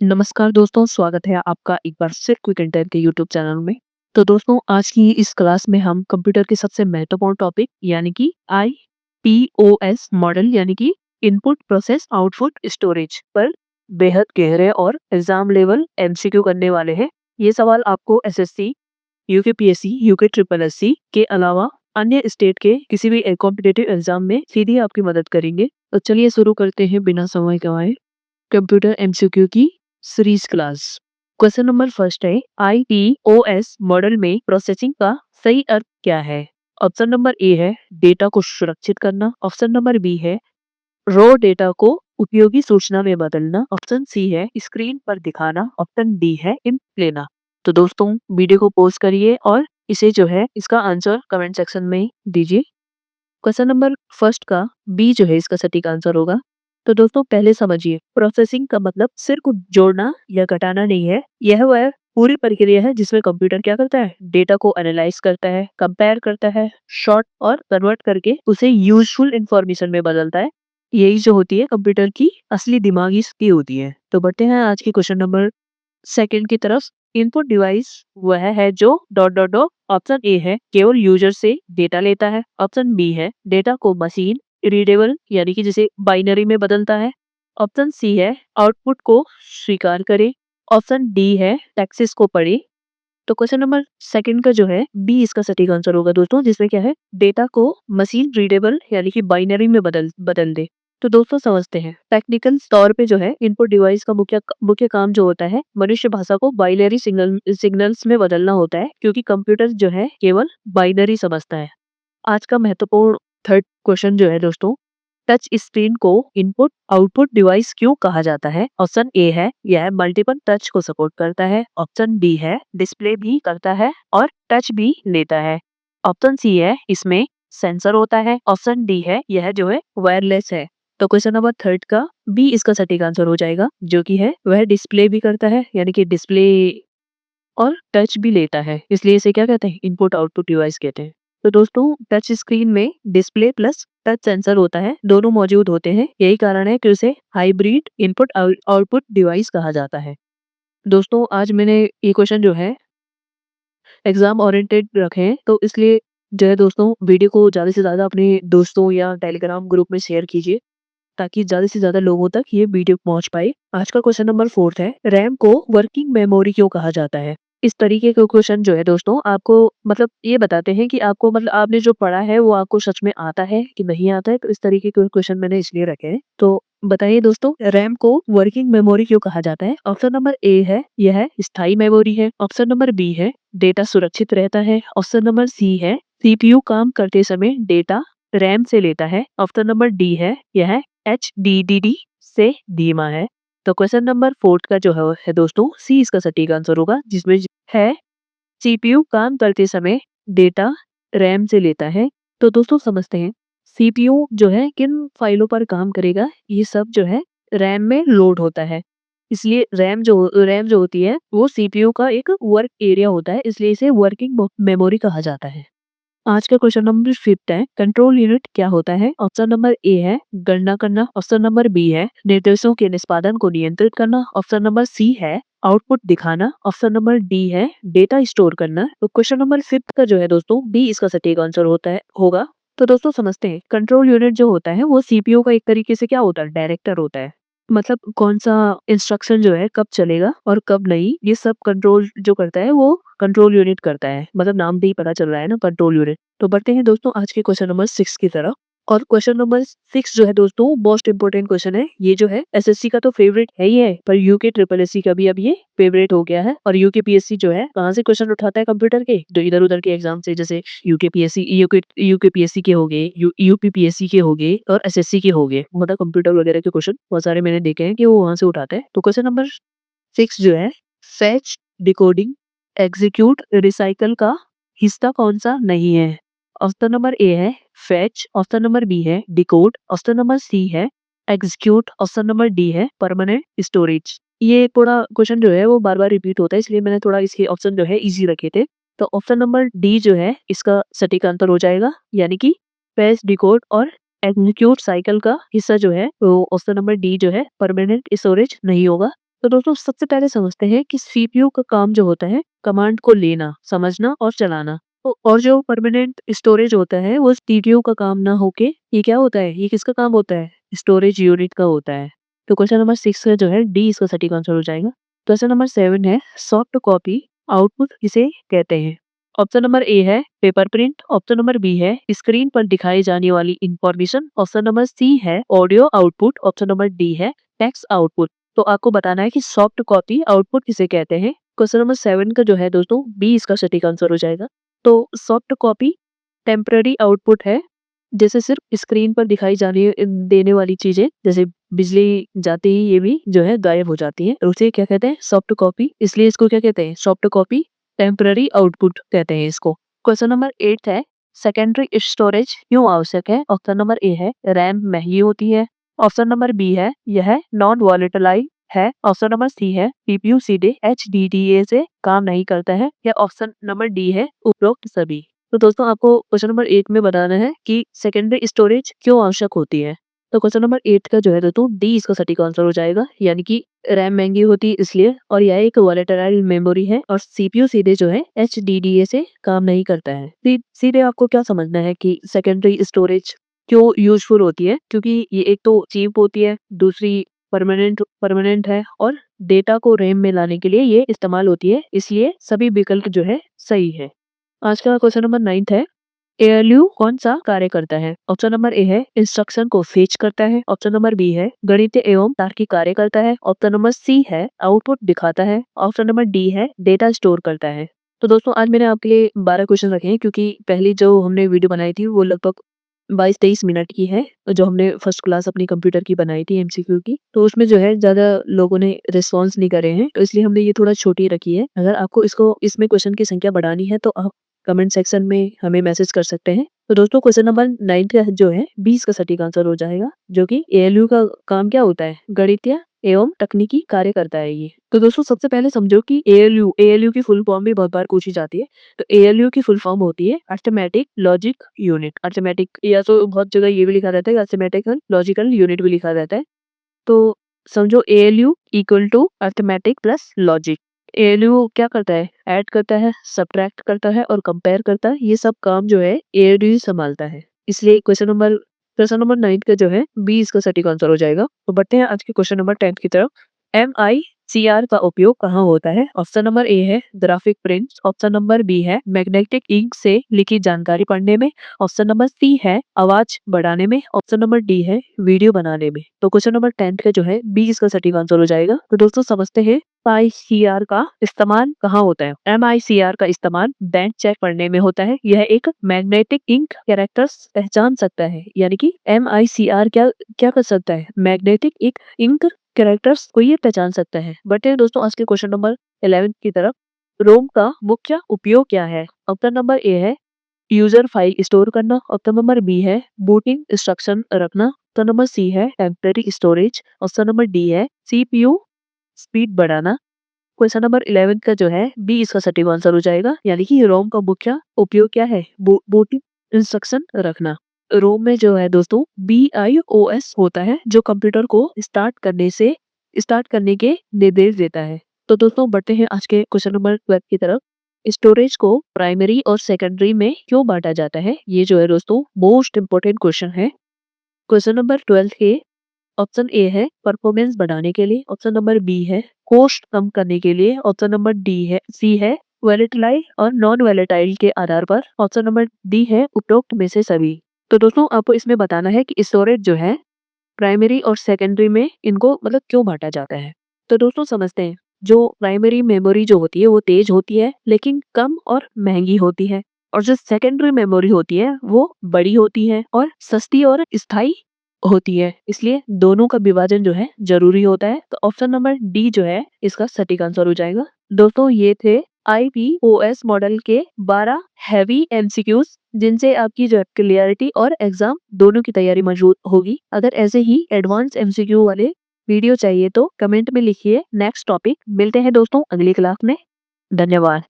नमस्कार दोस्तों, स्वागत है आपका एक बार फिर क्विक इंटर के यूट्यूब चैनल में। तो दोस्तों, आज की इस क्लास में हम कंप्यूटर के सबसे महत्वपूर्ण टॉपिक यानी कि आईपीओएस मॉडल यानी कि इनपुट प्रोसेस आउटपुट स्टोरेज पर बेहद गहरे और एग्जाम लेवल एमसीक्यू करने वाले हैं। ये सवाल आपको SSC, UKPSC, UK triple SC के अलावा अन्य स्टेट के किसी भी कॉम्पिटेटिव एग्जाम में सीधी आपकी मदद करेंगे। तो चलिए शुरू करते हैं बिना समय गंवाए कंप्यूटर एमसीक्यू की series class. Question number first है, आईपीओएस मॉडल में प्रोसेसिंग का सही अर्थ क्या है? ऑप्शन नंबर ए है डेटा को सुरक्षित करना, ऑप्शन नंबर बी है रॉ डेटा को उपयोगी सूचना में बदलना, ऑप्शन सी है स्क्रीन पर दिखाना, ऑप्शन डी है इंक लेना। तो दोस्तों, वीडियो को पॉज करिए और इसे जो है इसका आंसर कमेंट सेक्शन में दीजिए। क्वेश्चन नंबर फर्स्ट का बी जो है इसका सटीक आंसर होगा। तो दोस्तों, पहले समझिए, प्रोसेसिंग का मतलब सिर्फ जोड़ना या घटाना नहीं है। यह वह पूरी प्रक्रिया है जिसमें कंप्यूटर क्या करता है, डेटा को एनालाइज करता है, कंपेयर करता है, शॉर्ट और कन्वर्ट करके उसे यूजफुल इंफॉर्मेशन में बदलता है। यही जो होती है कंप्यूटर की असली दिमागी शक्ति होती है। तो बढ़ते हैं आज के क्वेश्चन नंबर सेकंड की तरफ। इनपुट डिवाइस वह है जो dot dot dot. Option A है केवल यूजर से डेटा लेता है, ऑप्शन बी है डेटा को मशीन रीडेबल यानी कि जिसे बाइनरी में बदलता है, ऑप्शन सी है आउटपुट को स्वीकार करे, ऑप्शन डी है टेक्स्ट को पढ़े। तो क्वेश्चन नंबर सेकंड का जो है बी इसका सटीक आंसर होगा दोस्तों, जिसमें क्या है डेटा को मशीन रीडेबल यानी कि बाइनरी में बदल बदल दे। तो दोस्तों समझते हैं, टेक्निकल तौर पे जो है इनपुट डिवाइस का मुख्य मुख्य काम जो होता है मनुष्य भाषा को बाइनरी सिग्नल्स में बदलना होता है, क्योंकि कंप्यूटर जो है केवल बाइनरी समझता है। आज का महत्वपूर्ण थर्ड क्वेश्चन जो है दोस्तों, टच स्क्रीन को इनपुट आउटपुट डिवाइस क्यों कहा जाता है? ऑप्शन ए है यह मल्टीपल टच को सपोर्ट करता है, ऑप्शन बी है डिस्प्ले भी करता है और टच भी लेता है, ऑप्शन सी है इसमें सेंसर होता है, ऑप्शन डी है यह जो है वायरलेस है। तो क्वेश्चन नंबर थर्ड का बी इसका सटीक आंसर हो जाएगा, जो कि है वह डिस्प्ले भी करता है यानी कि डिस्प्ले और टच भी लेता है, इसलिए इसे क्या कहते हैं, इनपुट आउटपुट डिवाइस कहते हैं। तो दोस्तों, टच स्क्रीन में डिस्प्ले प्लस टच सेंसर होता है, दोनों मौजूद होते हैं। यही कारण है कि उसे हाइब्रिड इनपुट आउटपुट डिवाइस कहा जाता है। दोस्तों, आज मैंने ये क्वेश्चन जो है एग्जाम ओरिएंटेड रखे हैं, तो इसलिए जो है दोस्तों, वीडियो को ज्यादा से ज्यादा अपने दोस्तों या टेलीग्राम ग्रुप में शेयर कीजिए, ताकि ज्यादा से ज्यादा लोगों तक ये वीडियो पहुंच पाए। आज का क्वेश्चन नंबर फोर्थ है, रैम को वर्किंग मेमोरी क्यों कहा जाता है? इस तरीके के क्वेश्चन जो है दोस्तों, आपको मतलब ये बताते हैं कि आपको मतलब आपने जो पढ़ा है वो आपको सच में आता है कि नहीं आता है। तो इस तरीके के क्वेश्चन मैंने इसलिए रखे हैं। तो बताइए दोस्तों, रैम को वर्किंग मेमोरी क्यों कहा जाता है? ऑप्शन नंबर ए है यह स्थायी मेमोरी है, ऑप्शन नंबर बी है डेटा सुरक्षित रहता है, ऑप्शन नंबर सी है सीपीयू काम करते समय डेटा रैम से लेता है, ऑप्शन नंबर डी है यह HDD से धीमा है। तो क्वेश्चन नंबर फोर्थ का जो है दोस्तों, सी इसका सटीक आंसर होगा, जिसमें है सीपीयू काम करते समय डेटा रैम से लेता है। तो दोस्तों समझते हैं, सीपीयू जो है किन फाइलों पर काम करेगा, ये सब जो है रैम में लोड होता है। इसलिए रैम जो होती है वो सीपीयू का एक वर्क एरिया होता है, इसलिए इसे वर्किंग मेमोरी कहा जाता है। आज का क्वेश्चन नंबर फिफ्थ है, कंट्रोल यूनिट क्या होता है? ऑप्शन नंबर ए है गणना करना, ऑप्शन नंबर बी है निर्देशों के निष्पादन को नियंत्रित करना, ऑप्शन नंबर सी है आउटपुट दिखाना, ऑप्शन नंबर डी है डेटा स्टोर करना। तो क्वेश्चन नंबर फिफ्थ का जो है दोस्तों, डी इसका सटीक आंसर होगा। तो दोस्तों समझते हैं, कंट्रोल यूनिट जो होता है वो सीपीयू का एक तरीके से क्या होता है, डायरेक्टर होता है। मतलब कौन सा इंस्ट्रक्शन जो है कब चलेगा और कब नहीं, ये सब कंट्रोल जो करता है वो कंट्रोल यूनिट करता है। मतलब नाम से ही पता चल रहा है ना, कंट्रोल यूनिट। तो बढ़ते हैं दोस्तों आज के क्वेश्चन नंबर 6 की तरफ। और क्वेश्चन नंबर 6 जो है दोस्तों, मोस्ट इंपोर्टेंट क्वेश्चन है। ये जो है एसएससी का तो फेवरेट है ही है, पर यूके ट्रिपल एससी का भी अब ये फेवरेट हो गया है। और यूके पीएससी जो है कहाँ से क्वेश्चन उठाता है कंप्यूटर के, तो इधर उधर के एग्जाम से, जैसे यूके पीएससी के हो गए, यूपीपीएससी के हो गए और एसएससी के हो गए। मतलब कंप्यूटर वगैरह के क्वेश्चन बहुत सारे मैंने देखे हैं कि वो वहां से उठाते हैं। तो क्वेश्चन नंबर 6 जो है, फेच, डिकोडिंग, एग्जीक्यूट, रिसाइकल का हिस्सा कौन सा नहीं है? ऑप्शन नंबर ए है फेच, ऑप्शन नंबर बी है डिकोड, ऑप्शन नंबर सी है एग्जीक्यूट, ऑप्शन नंबर डी है परमानेंट स्टोरेज। ये थोड़ा क्वेश्चन जो है वो बार बार रिपीट होता है, इसलिए मैंने थोड़ा इसके ऑप्शन जो है इजी रखे थे। तो ऑप्शन नंबर डी जो है इसका सटीक आंसर हो जाएगा, यानी कि फेच, डिकोड और एग्जीक्यूट साइकिल का हिस्सा जो है वो ऑप्शन नंबर डी जो है परमानेंट स्टोरेज नहीं होगा। तो दोस्तों सबसे पहले समझते हैं कि सीपीयू का काम जो होता है कमांड को लेना, समझना और चलाना। तो और जो परमानेंट स्टोरेज होता है वो सीपीयू का काम ना होके ये क्या होता है, ये किसका काम होता है, स्टोरेज यूनिट का होता है। तो क्वेश्चन नंबर 6 जो है डी इसका सटीक आंसर हो जाएगा। क्वेश्चन नंबर 7 है सॉफ्ट कॉपी आउटपुट किसे कहते हैं। ऑप्शन नंबर ए है paper print, option number B है स्क्रीन पर दिखाई जाने वाली इंफॉर्मेशन, ऑप्शन नंबर सी है audio output, option number D है टेक्स्ट आउटपुट। तो आपको बताना है कि सॉफ्ट कॉपी आउटपुट किसे कहते हैं। क्वेश्चन नंबर 7 का जो है दोस्तों बी इसका सटीक आंसर हो जाएगा। तो सॉफ्ट कॉपी टेम्पररी आउटपुट है, जैसे सिर्फ स्क्रीन पर दिखाई जाने देने वाली चीजें, जैसे बिजली जाते ही ये भी जो है गायब हो जाती है, उसे क्या कहते हैं, सॉफ्ट कॉपी। इसलिए इसको क्या कहते हैं, सॉफ्ट कॉपी टेम्पररी आउटपुट कहते हैं इसको। क्वेश्चन नंबर 8 है सेकेंडरी स्टोरेज क्यों आवश्यक है। ऑप्शन नंबर ए है रैम महंगी होती है, ऑप्शन नंबर बी है यह नॉन वॉलेटाइल है, ऑप्शन नंबर सी है सीपीयू सीधे एचडीडीए से काम नहीं करता है, या ऑप्शन नंबर डी है उपरोक्त सभी। तो दोस्तों आपको क्वेश्चन नंबर 8 में बताना है कि सेकेंडरी स्टोरेज क्यों आवश्यक होती है। तो क्वेश्चन नंबर 8 का जो है दोस्तों डी इसका सटीक आंसर हो जाएगा, यानी कि रैम महंगी होती है इसलिए, और यह एक वॉलेटाइल मेमोरी है और सीपीयू सीधे जो है एचडीडीए से काम नहीं करता है। सीधे आपको क्या समझना है कि सेकेंडरी स्टोरेज क्यों यूजफुल होती है, क्योंकि ये एक तो चीप होती है, दूसरी परमानेंट परमानेंट है और डेटा को रैम में लाने के लिए ये इस्तेमाल होती है, इसलिए सभी विकल्प जो है सही है। आज का क्वेश्चन नंबर 9 है एएलयू कौन सा कार्य करता है। ऑप्शन नंबर ए है इंस्ट्रक्शन को फेच करता है, ऑप्शन नंबर बी है गणितीय एवं तार्किक कार्य करता है, ऑप्शन नंबर सी है आउटपुट दिखाता है, ऑप्शन नंबर डी है डेटा स्टोर करता है। तो दोस्तों आज मैंने आपके लिए 12 क्वेश्चन रखे हैं, क्योंकि पहली जो हमने वीडियो बनाई थी वो लगभग 22-23 मिनट की है, जो हमने फर्स्ट क्लास अपनी कंप्यूटर की बनाई थी एमसीक्यू की। तो उसमें जो है ज्यादा लोगों ने रिस्पॉन्स नहीं करे हैं, तो इसलिए हमने ये थोड़ा छोटी रखी है। अगर आपको इसमें क्वेश्चन की संख्या बढ़ानी है तो आप कमेंट सेक्शन में हमें मैसेज कर सकते हैं। तो दोस्तों क्वेश्चन नंबर 9 का जो है 20 का सटीक आंसर हो जाएगा, जो कि एएलयू का काम क्या होता है, गणितीय एवं तकनीकी कार्य करता है ये। तो दोस्तों सबसे पहले समझो कि एएलयू की फुल फॉर्म भी बहुत बार पूछी जाती है। तो एएलयू की फुल फॉर्म होती है अर्थमेटिक लॉजिक यूनिट। अर्थमेटिक, या तो बहुत जगह ये भी लिखा रहता है अर्थमेटिकल लॉजिकल यूनिट भी लिखा रहता है। तो समझो ALU equal to arithmetic plus logic. ALU क्या करता है, ऐड करता है, सब्ट्रैक्ट करता है और कंपेयर करता है, ये सब काम जो है एएलयू संभालता है। इसलिए क्वेश्चन नंबर 9 का जो है बी इसका सटीक आंसर हो जाएगा। तो बढ़ते हैं आज के क्वेश्चन नंबर 10 की तरफ। MICR का उपयोग कहाँ होता है। ऑप्शन नंबर ए है graphic print, option number B है मैग्नेटिक इंक से लिखी जानकारी पढ़ने में, ऑप्शन नंबर सी है आवाज बढ़ाने में, ऑप्शन नंबर डी है वीडियो बनाने में। तो क्वेश्चन नंबर 10 का जो है बी इसका सटीक आंसर हो जाएगा। तो दोस्तों समझते हैं MICR का इस्तेमाल कहाँ होता है। MICR का इस्तेमाल बैंक चेक पढ़ने में होता है। यह एक मैग्नेटिक इंक कैरेक्टर्स पहचान सकता है, यानी कि MICR क्या क्या कर सकता है, मैग्नेटिक इंक कैरेक्टर्स को ये पहचान सकता है। बढ़ते हैं दोस्तों आज के क्वेश्चन नंबर 11 की तरफ। रोम का मुख्य उपयोग क्या है। ऑप्शन नंबर ए है यूजर फाइल स्टोर करना, ऑप्शन नंबर बी है बूटिंग इंस्ट्रक्शन रखना, ऑप्शन नंबर सी है temporary storage, option number D है सीपीयू स्पीड बढ़ाना। क्वेश्चन नंबर 11 का जो है बी इसका सटीक आंसर हो जाएगा, यानी कि रोम का मुख्य उपयोग क्या है, बूटिंग इंस्ट्रक्शन रखना। रोम में जो है दोस्तों BIOS होता है, जो कंप्यूटर को स्टार्ट करने के निर्देश देता है। तो दोस्तों बढ़ते हैं आज के क्वेश्चन नंबर 12 की तरफ। स्टोरेज को प्राइमरी और सेकेंडरी में क्यों बांटा जाता है, ये जो है दोस्तों मोस्ट इंपोर्टेंट क्वेश्चन है। क्वेश्चन नंबर 12 के ऑप्शन ए है परफॉर्मेंस बढ़ाने के लिए, ऑप्शन नंबर बी है कॉस्ट कम करने के लिए, ऑप्शन नंबर सी है वॉलेटाइल और नॉन वॉलेटाइल के आधार पर, ऑप्शन नंबर डी है उपरोक्त में से सभी। तो दोस्तों आपको इसमें बताना है कि स्टोरेज जो है प्राइमरी और सेकेंडरी में इनको मतलब क्यों बांटा जाता है। तो दोस्तों समझते हैं, जो प्राइमरी मेमोरी जो होती है वो तेज होती है लेकिन कम और महंगी होती है, और जो सेकेंडरी मेमोरी होती है वो बड़ी होती है और सस्ती और स्थायी होती है। इसलिए दोनों का विभाजन जो है जरूरी होता है। तो ऑप्शन नंबर डी जो है इसका सटीक आंसर हो जाएगा। दोस्तों ये थे IPOS मॉडल के 12 हैवी MCQs, जिनसे आपकी जो है क्लियरिटी और एग्जाम दोनों की तैयारी मजबूत होगी। अगर ऐसे ही एडवांस MCQ वाले वीडियो चाहिए तो कमेंट में लिखिए नेक्स्ट टॉपिक। मिलते हैं दोस्तों अगली क्लास में। धन्यवाद।